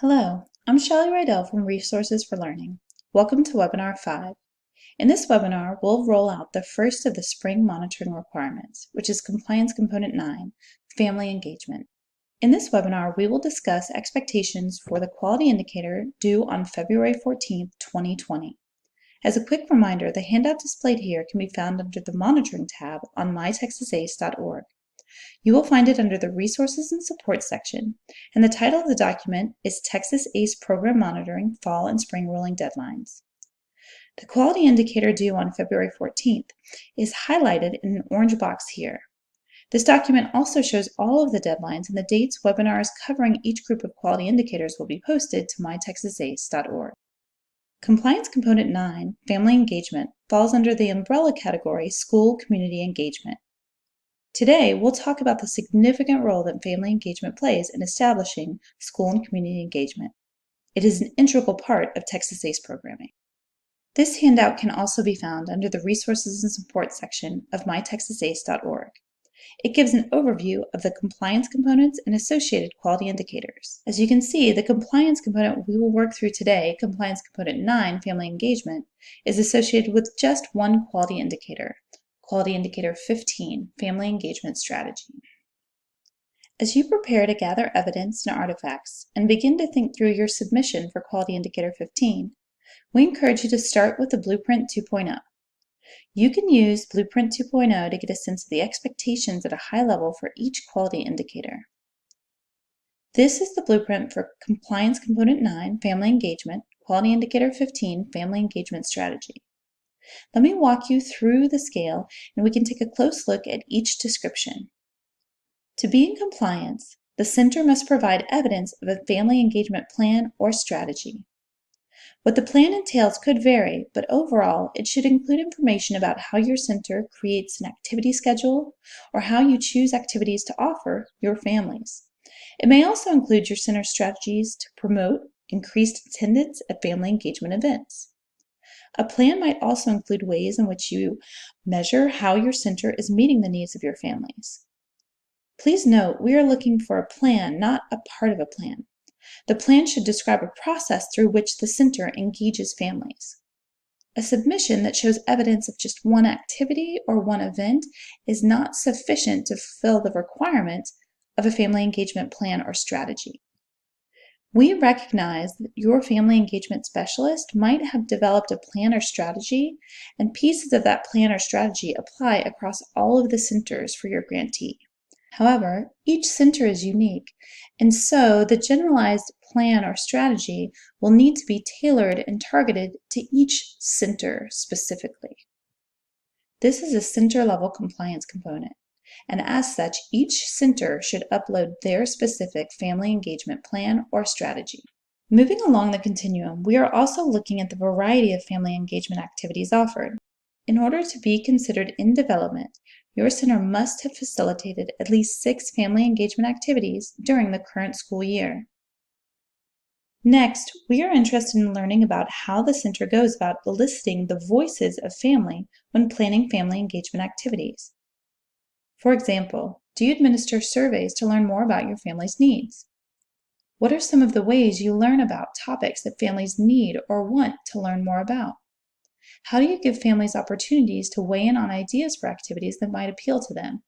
Hello, I'm Shelley Rydell from Resources for Learning. Welcome to Webinar 5. In this webinar, we'll roll out the first of the spring monitoring requirements, which is Compliance Component 9, Family Engagement. In this webinar, we will discuss expectations for the quality indicator due on February 14, 2020. As a quick reminder, the handout displayed here can be found under the Monitoring tab on mytexasace.org. You will find it under the Resources and Support section, and the title of the document is Texas ACE Program Monitoring Fall and Spring Rolling Deadlines. The quality indicator due on February 14th is highlighted in an orange box here. This document also shows all of the deadlines and the dates webinars covering each group of quality indicators will be posted to mytexasace.org. Compliance Component 9, Family Engagement, falls under the umbrella category School Community Engagement. Today, we'll talk about the significant role that family engagement plays in establishing school and community engagement. It is an integral part of Texas ACE programming. This handout can also be found under the Resources and Support section of mytexasace.org. It gives an overview of the compliance components and associated quality indicators. As you can see, the compliance component we will work through today, Compliance Component 9, Family Engagement, is associated with just one quality indicator, Quality Indicator 15, Family Engagement Strategy. As you prepare to gather evidence and artifacts and begin to think through your submission for Quality Indicator 15, we encourage you to start with the Blueprint 2.0. You can use Blueprint 2.0 to get a sense of the expectations at a high level for each quality indicator. This is the blueprint for Compliance Component 9, Family Engagement, Quality Indicator 15, Family Engagement Strategy. Let me walk you through the scale and we can take a close look at each description. To be in compliance, the center must provide evidence of a family engagement plan or strategy. What the plan entails could vary, but overall, it should include information about how your center creates an activity schedule or how you choose activities to offer your families. It may also include your center strategies to promote increased attendance at family engagement events. A plan might also include ways in which you measure how your center is meeting the needs of your families. Please note, we are looking for a plan, not a part of a plan. The plan should describe a process through which the center engages families. A submission that shows evidence of just one activity or one event is not sufficient to fulfill the requirement of a family engagement plan or strategy. We recognize that your family engagement specialist might have developed a plan or strategy, and pieces of that plan or strategy apply across all of the centers for your grantee. However, each center is unique, and so the generalized plan or strategy will need to be tailored and targeted to each center specifically. This is a center-level compliance component, and as such, each center should upload their specific family engagement plan or strategy. Moving along the continuum, we are also looking at the variety of family engagement activities offered. In order to be considered in development, your center must have facilitated at least 6 family engagement activities during the current school year. Next, we are interested in learning about how the center goes about eliciting the voices of family when planning family engagement activities. For example, do you administer surveys to learn more about your family's needs? What are some of the ways you learn about topics that families need or want to learn more about? How do you give families opportunities to weigh in on ideas for activities that might appeal to them?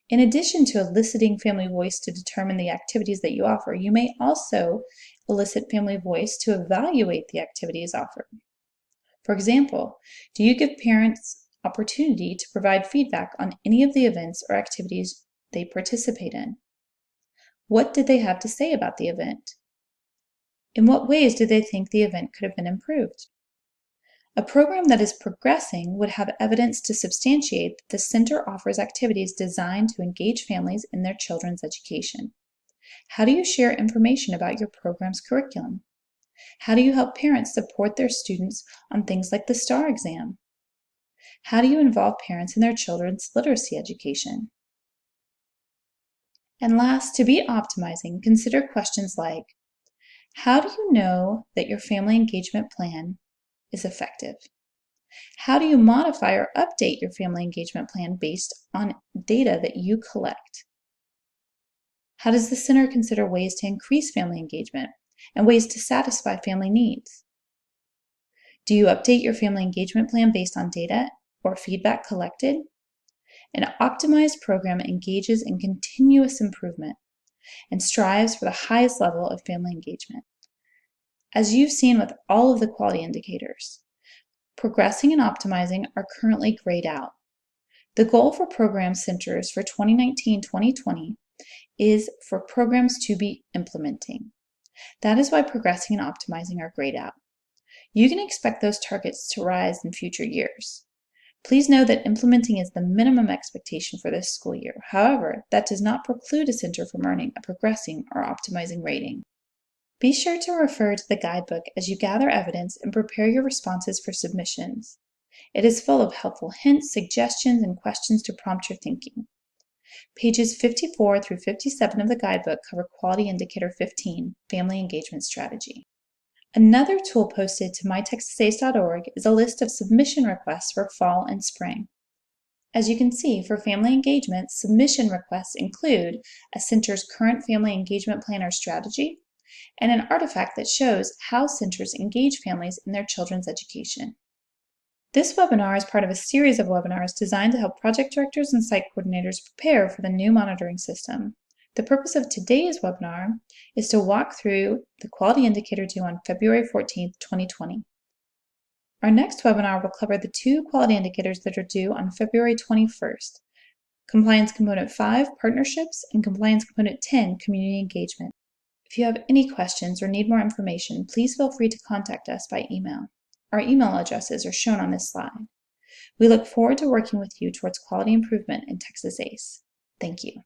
In addition to eliciting family voice to determine the activities that you offer, you may also elicit family voice to evaluate the activities offered. For example, do you give parents opportunity to provide feedback on any of the events or activities they participate in? What did they have to say about the event? In what ways do they think the event could have been improved? A program that is progressing would have evidence to substantiate that the center offers activities designed to engage families in their children's education. How do you share information about your program's curriculum? How do you help parents support their students on things like the STAR exam? How do you involve parents in their children's literacy education? And last, to be optimizing, consider questions like, how do you know that your family engagement plan is effective? How do you modify or update your family engagement plan based on data that you collect? How does the center consider ways to increase family engagement and ways to satisfy family needs? Do you update your family engagement plan based on data or feedback collected? An optimized program engages in continuous improvement and strives for the highest level of family engagement. As you've seen with all of the quality indicators, progressing and optimizing are currently grayed out. The goal for program centers for 2019-2020 is for programs to be implementing. That is why progressing and optimizing are grayed out. You can expect those targets to rise in future years. Please know that implementing is the minimum expectation for this school year. However, that does not preclude a center from earning a progressing or optimizing rating. Be sure to refer to the guidebook as you gather evidence and prepare your responses for submissions. It is full of helpful hints, suggestions, and questions to prompt your thinking. Pages 54 through 57 of the guidebook cover Quality Indicator 15, Family Engagement Strategy. Another tool posted to mytexasace.org is a list of submission requests for fall and spring. As you can see, for family engagement, submission requests include a center's current family engagement plan or strategy, and an artifact that shows how centers engage families in their children's education. This webinar is part of a series of webinars designed to help project directors and site coordinators prepare for the new monitoring system. The purpose of today's webinar is to walk through the quality indicator due on February 14, 2020. Our next webinar will cover the two quality indicators that are due on February 21st, Compliance Component 5, Partnerships, and Compliance Component 10, Community Engagement. If you have any questions or need more information, please feel free to contact us by email. Our email addresses are shown on this slide. We look forward to working with you towards quality improvement in Texas ACE. Thank you.